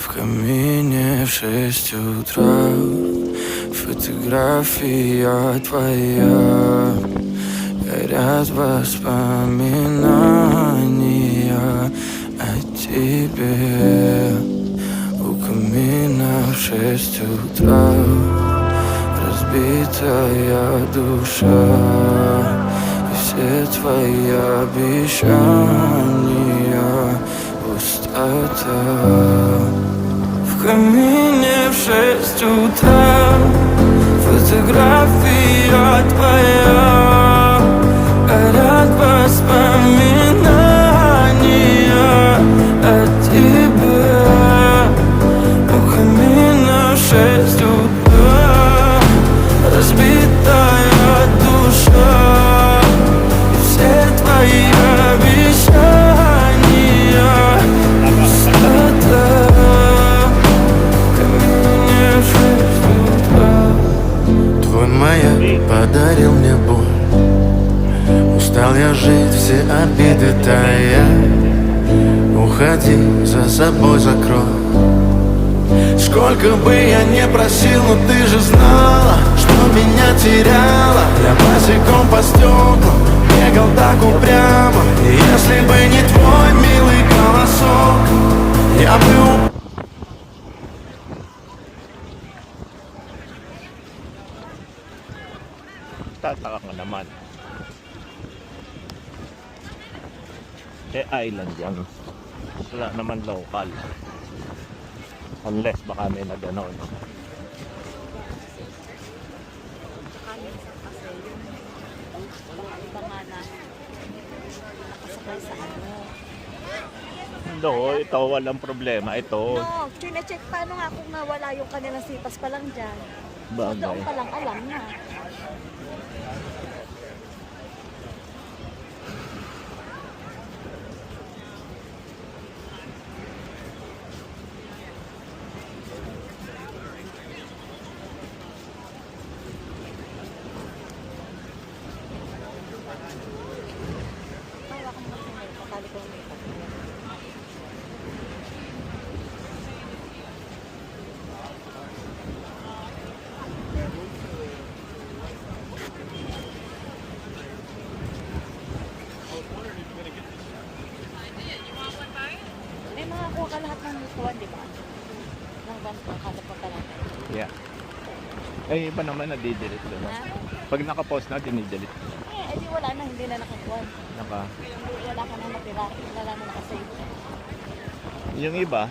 В камине в 6 утра фотография твоя. Горят воспоминания о тебе. У камина в 6 утра разбитая душа. И все твои обещания пустота. В камине в 6 утра фотография твоя. Горят воспоминания о тебе. У камина в 6 утра разбитая душа. И все твои обещания пустота. В камине в 6 утра. Твой маяк подарил мне боль. Устал я жить, все обиды тая. Уходи, за собой закрой. Сколько бы я не просил, но ты же знала, что меня теряла. Я босиком по стеклам бегал так упрямо. И если бы не твой милый голосок, я бы Tataka ka naman. Island yan. Wala naman local. Unless baka may nag-ano. No, ito walang problema. Ito, No, chine-check paano nga kung nawala yung kanilang sipas pa lang dyan. So, bagay. doon pa lang alam na. Hawak mo kasi may patali ko may patali. May makakuha ka lahat ng kuwan, di ba? Ng banto, kada punta natin. Yeah. Eh, iba naman nadidelete doon. Ha? Pag nakapost na, dinidelete. Edi wala na, hindi na nakakuha. Naka, Wala ka na natira, wala na nakasave. yung iba,